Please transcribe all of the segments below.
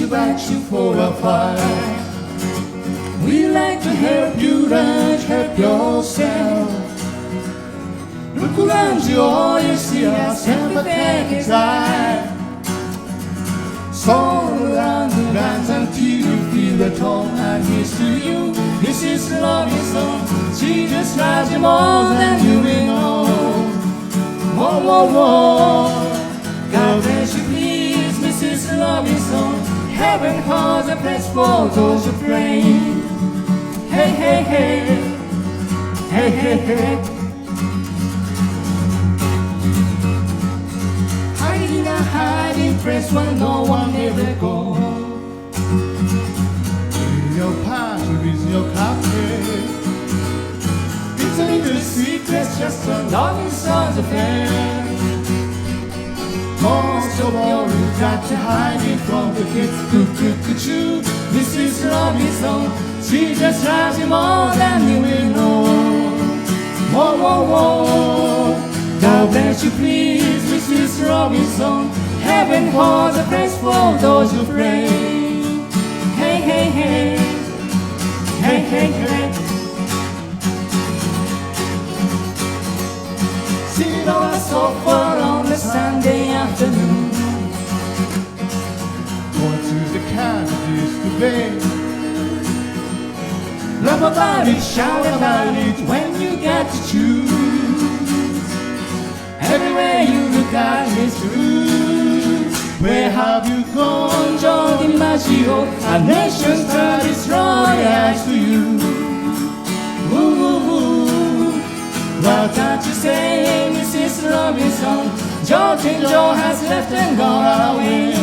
invite you for a fight. We like to help you run, help yourself. Look around you, all you see are sympathetic eyes. So around the lines until you feel at home. And here's to you, this is the loving song. She just loves you more than you will know. Whoa, whoa, whoa. God bless you, please, Mrs. Loving Song. Heaven holds a place for those who pray. Hey, hey, hey. Hey, hey, hey. Hiding in a hiding place where no one ever goes. With your party, with your coffee. It's a little secret, just a loving song's affair. Most of all, you've got to hide it from the kids. Coo-coo-coo-choo. This is a loving song. She just loves you more than you will know. Whoa, whoa, whoa. God bless you, please, Mrs. Robinson. Heaven holds a place for those who pray. Hey, hey, hey. Hey, hey, hey. Sitting on a sofa on a Sunday afternoon, going to the cottages to bed. Love about it, shout about it when you get to choose. Everywhere you look at is truth. Where have you gone, John DiMaggio? A nation turned its royals to you. Ooh, ooh, ooh. What can't you say, Mrs. Robinson? George and Joe has left and gone away.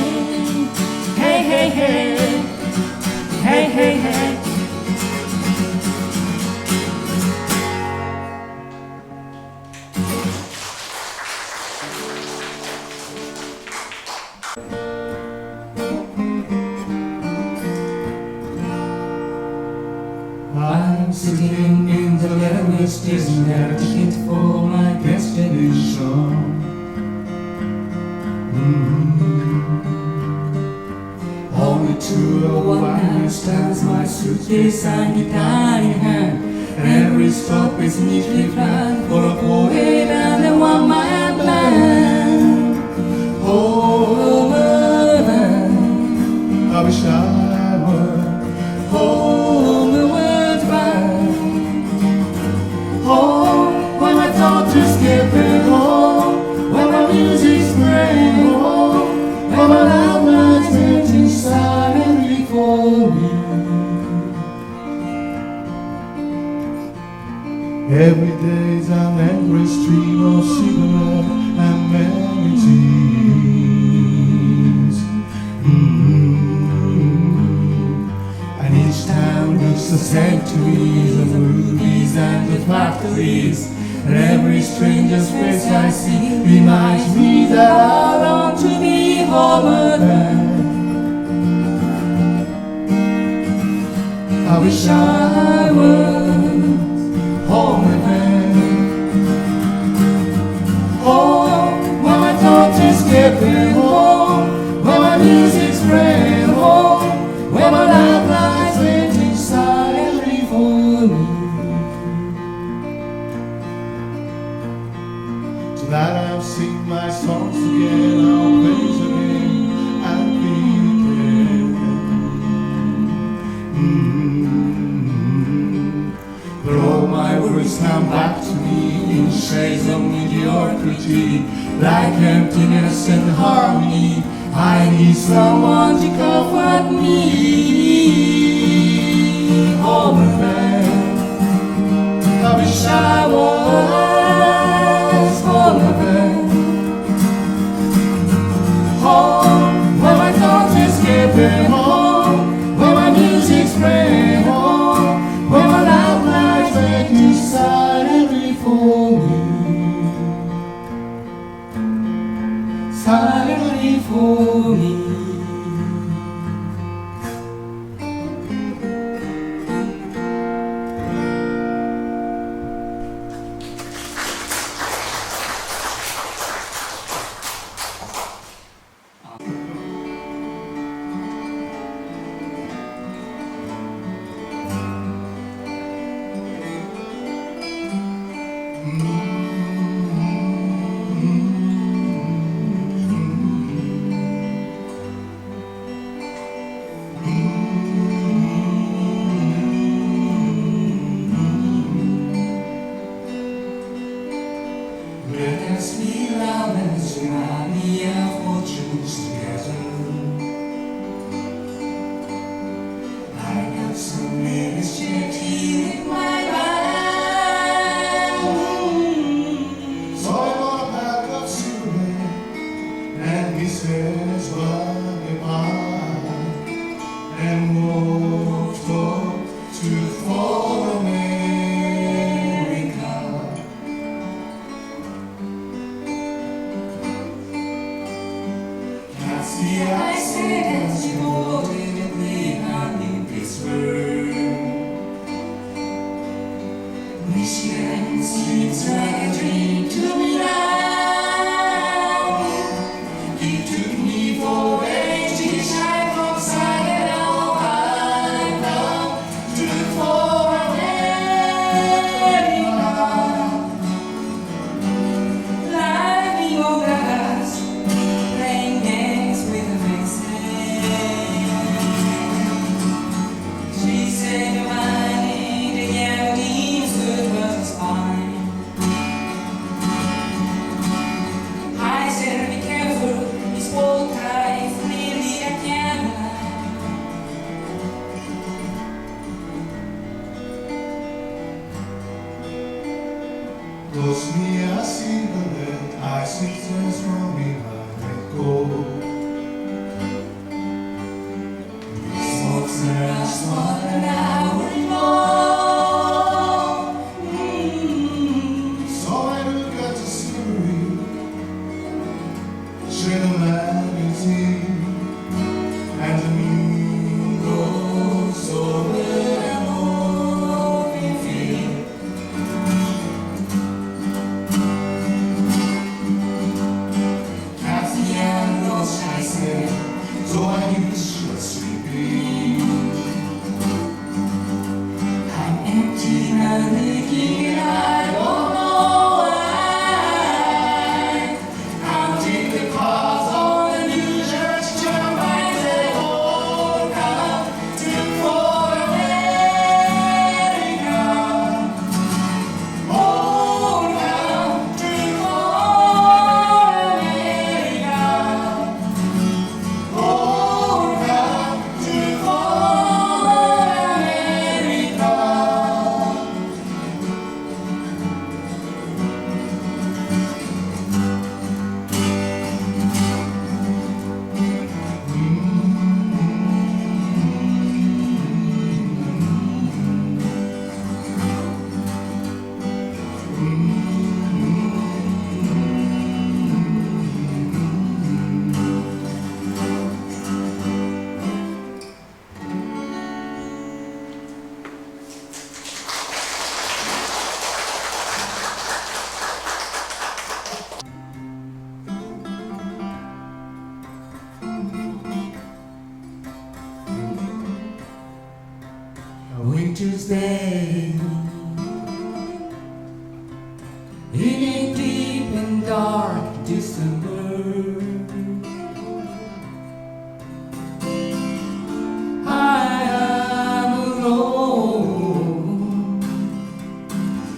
Hey, hey, hey. Hey, hey, hey. I'm sitting in the railway station, a ticket for my destination. Only two or one stands my suitcase and guitar in hand. Every stop is neatly planned for a poet and a one-man band. Oh, mother, I wish I were home. Home, when my thoughts are skipping home, when my music's playing home, when my loud lights waiting silently for me. Every day's an endless stream of cigarette and melodies. And each town looks the same to me, the movies and the factories. And every stranger's face I see reminds me that I long to be home again. I wish I was home again. Home, when my thoughts are skipping home, when my music's playing home, when my loud lights waiting silently for me. Tonight I'll sing my songs again, I'll praise again, I'll be there. But all my words come back to me in shades of mediocrity, like emptiness and harmony. I need someone to comfort me. Home again. I wish I was home again. Home, where my thoughts are skipping home, where my music's playing home, where my loud lights waiting silently for me. Silently for me. and walked to for America. Can't see I said as you holding it behind in this world. Wish and sleeps like a dream to me now. He took me for a shine from side and all I know to for America. Lying on grass, playing games with the vixen. She said, "Money, the young means good was fine." I said, "Be careful, it's bold tight, nearly a candlelight." Close me a cigarette, I see things from behind it go. Smokes around, small an hour more. So I look at the scenery, share the magazine, and the moon goes over an open field. As the animals I said, so I used to sleeping. I'm empty now, looking and I don't know why. Counting the cars on the New Jersey Turnpike, they all come to for America. All come to for America. All come to for America. A winter's day in a deep and dark December, I am alone,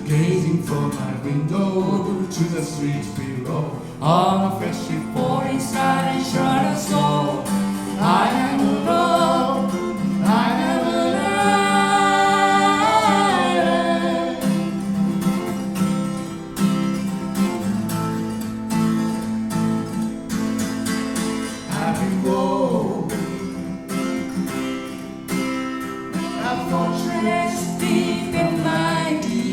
gazing from my window to the streets below, on a freshly pouring sky and shine of snow. I am alone, I am alone. Happy road, a fortress deep and mighty,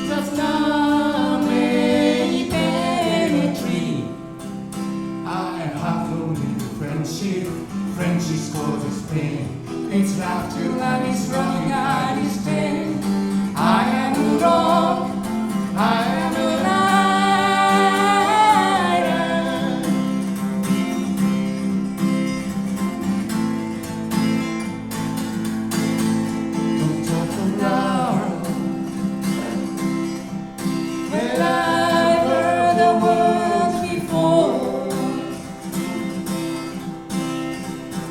does not may penetrate. I have only friendship, friendship's called as pain. It's laughter, love is wrong, God is pain. I am wrong, I am a liar. Don't talk aloud. Well, I've heard the words before.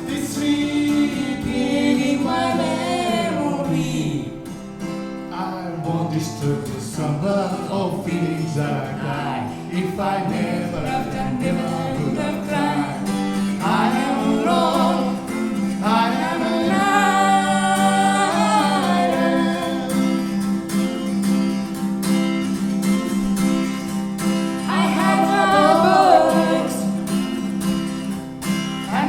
It's sleeping in my memory. I won't disturb the slumber of feelings that I die. If I never loved, I never would have cried. I am alone, I am a liar. I have my books, I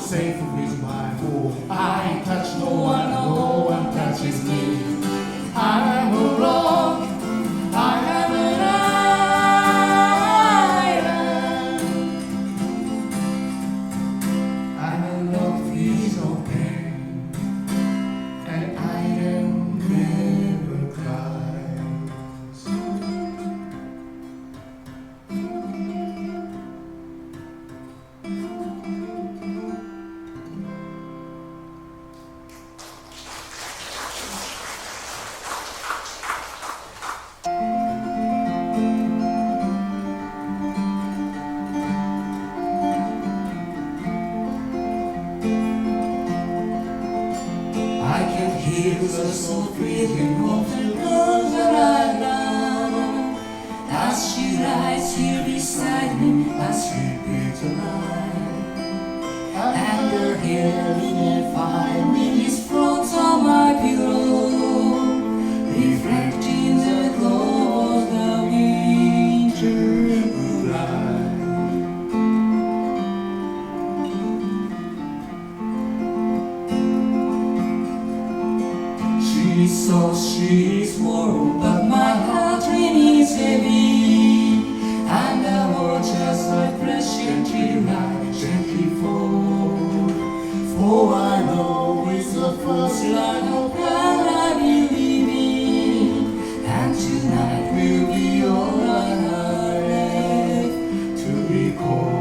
safe with my home. I touch no one, no one touches me. I am a rock, I am an island. I'm a rock free of pain, and I am never cries. I can hear the soft breathing of the girl that I love as she lies here beside me, as she beats alive. And her hair in a fire winds floats on my pillow, reflecting the glow of the winter moonlight. She's warm, but my heart remains heavy, and I watch as her patiently light gently fall. For I know it's the first line of God I believe in, and tonight will be all I have left to recall.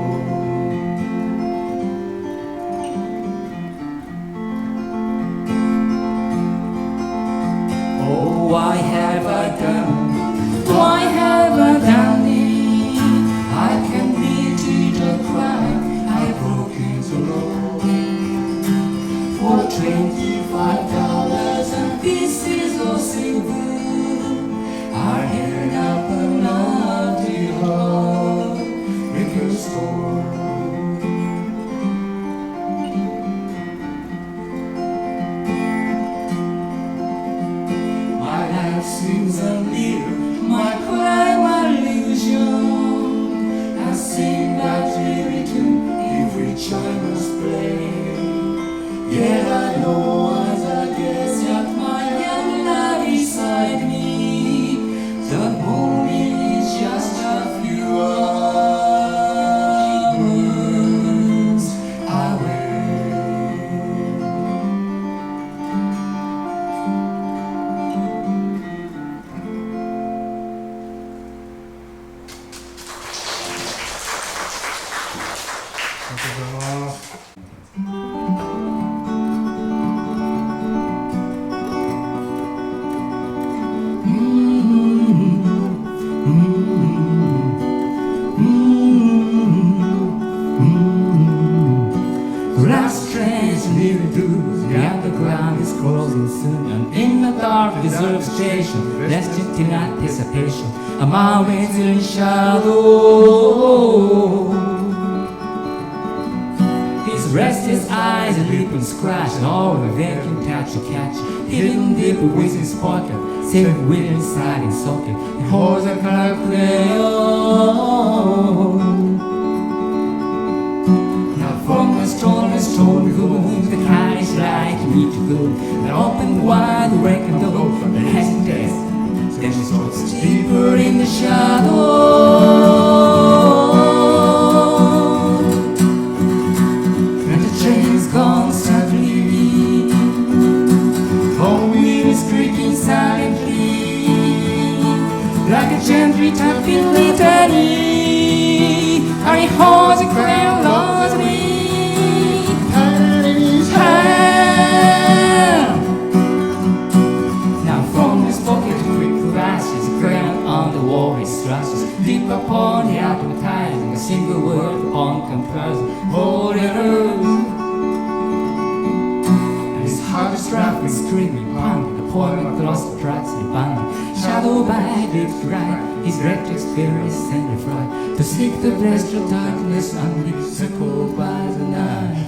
Why have I done? Why have I done it? I can beat it a crime. I broke into law for $25 and pieces of silver. I held up an empty heart liquor store. Seems unreal, my crime illusion. I sing that every tune, every child must play. Yet I know as I gaze at my young love beside me, the moment is just a few hours away. Last trains leaving through the underground is closing soon, and in the dark reserve station, resting in anticipation, a man waits in shadow. His restless eyes are leaping scratch, and all the vacuum touch you catch, hidden deep within his pocket, safe within inside his socket. He holds a color crayon. From the stone room, the car is like me to go. An open wide wrecking door that hesitates, then she strokes deeper in the shadow. And the train's gone suddenly, home wheels creaking silently, like a gently tapping litany. And he holds a crayon lost me. Now from his pocket quick flashes, crayon on the wall he stretches, deep upon the advertising, a single word upon comparison, holding earth. And his heart is struck with screaming pounding, the poem across the tracks he bound. Shadow by deep right, his reckless spirit is sent afraid to seek the blessed darkness unreachable by the night.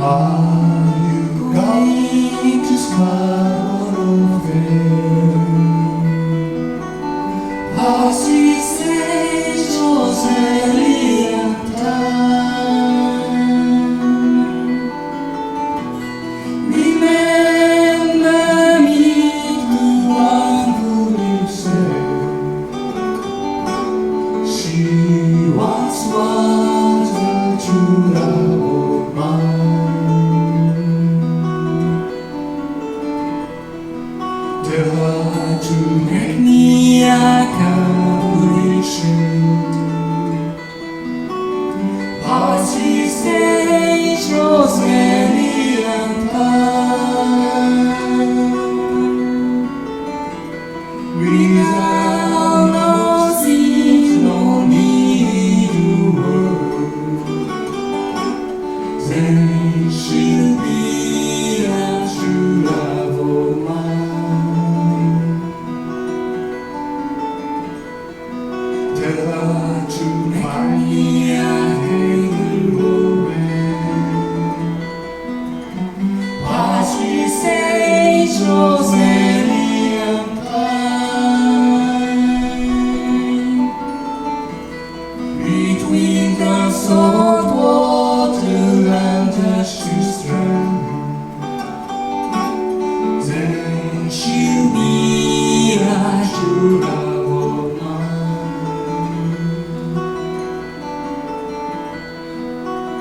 Are you going to Scarborough Fair? As we say, Josie and time, remember me to one who lives there. She once was a true love of mine. Tell her to make me a as we say, Rosemary and thyme, without no seems no need to work, then she'll be a true love of mine. Tell her to find me a Rosemary and thyme, between the salt water and the strand, then she'll be a true love of mine.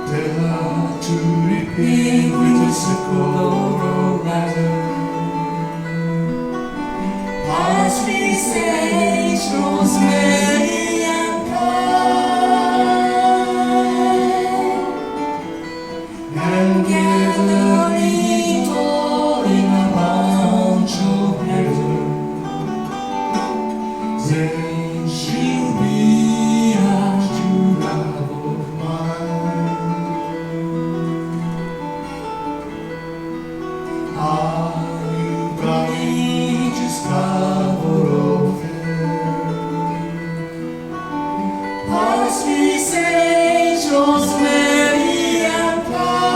Tell her to repay with a circle ladder. As we say, Rosemary and thyme, and gather it all in a bunch of heather, then she'll be a true love of mine. Are you going to Scarborough Fair? As we say, Rosemary and thyme,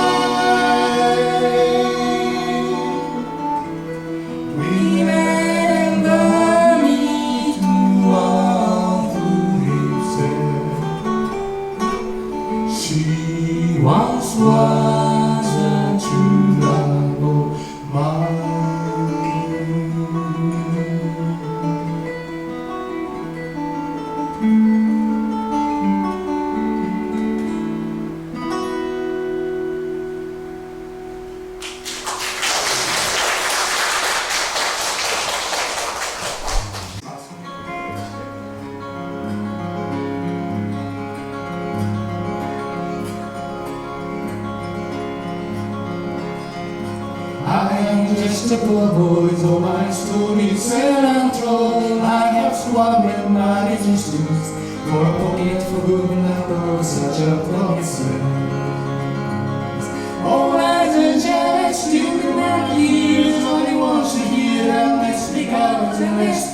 remember me to one who lives there. She once was a true love of mine. I am just a poor boy, though my stories tell and told. I have swallowed my resistance for a pocket for good number, such a promise. All eyes are jealous, stupid and ears, only wants to hear and let's speak out and rest.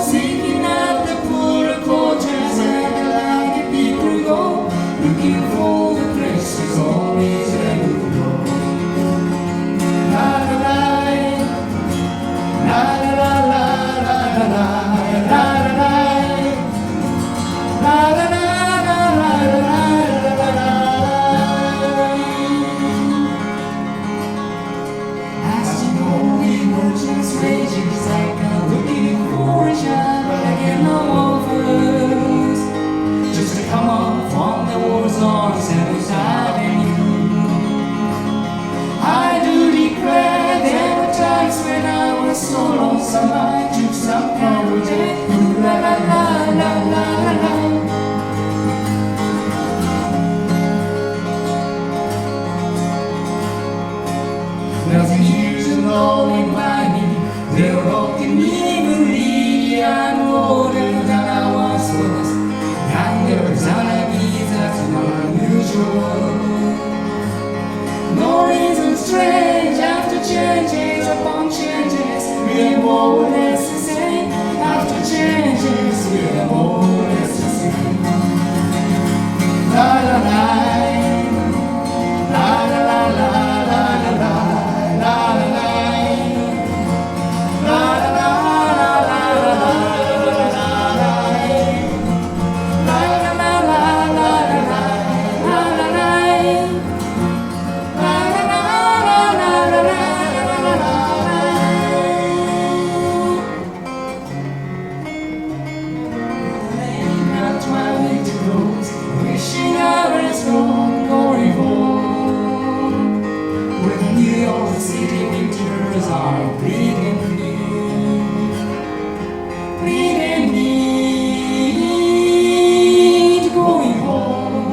Seeking out the poorer quarters where the like people go, looking for the places always they would go. La la la, la la la la la la la la la la la. Rages like I'm looking for a job, but I get no offers. Just to come up from the war zones and reside in you. I do declare there were times when I was so lonesome I took some courage. La la la la la la la. Nothing used and all in my knee. They're all can even leave. No reason strange after changes upon changes, we are more or less the same. After changes, we are more or less the same. La la la, la la la la la la la la la la. Wishing I was gone, going home. When New York City winters are bleeding me, to going home.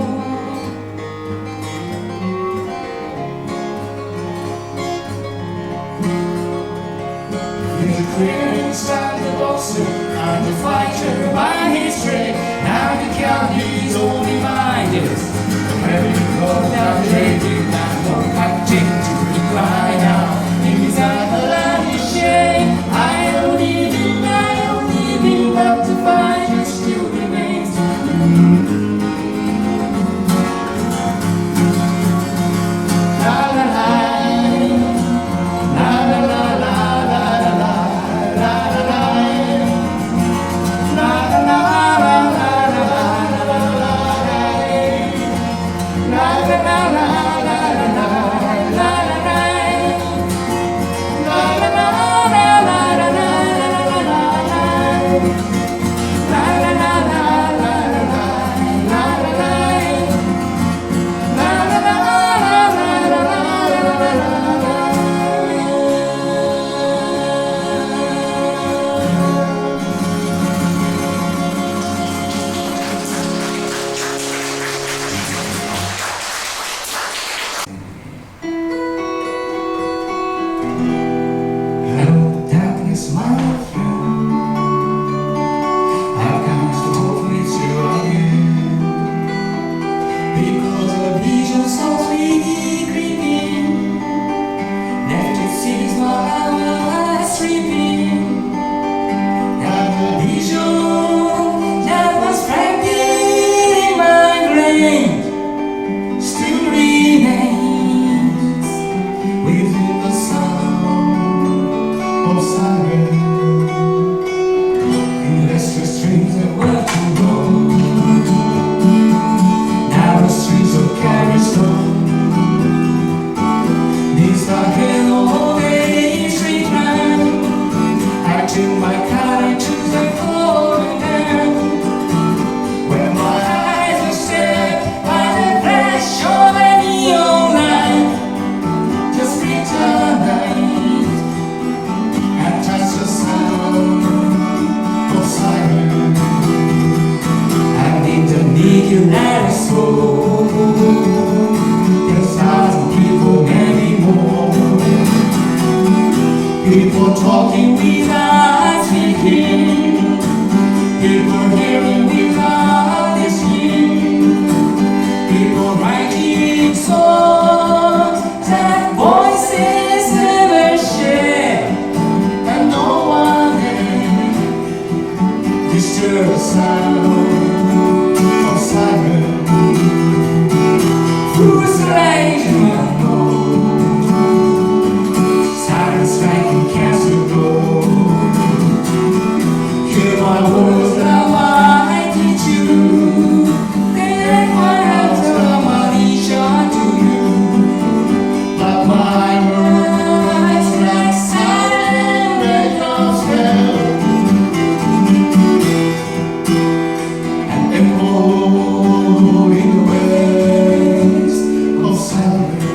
He's a clearing stand, the boxer, and the fighter by his trade. Now the county's only mind is having called out lately, now don't acting to reply now. In his eye, shame. I don't even, but the fight still remains. La la la, la la la la la la la la la la la la. People talking without speaking, people hearing without listening, people writing songs that voices never share, and no one can disturb the sound of silence. Who's right in my home? Silence striking castle door. Hear my words now I teach you. Then my answer my vision to you. But my words like silent echoes fell, and echo in the waves of silence.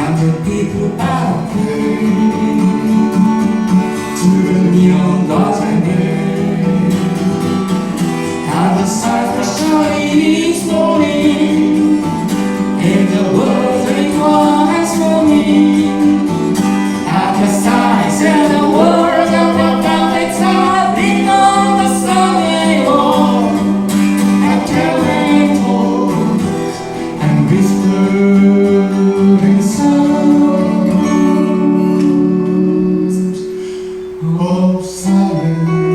And the people out there to the neon dots and day, and the cypress shining each morning, and the world requires for me, and the signs and the words of the prophets are written on the Sunday wall, and telling all Oh, silent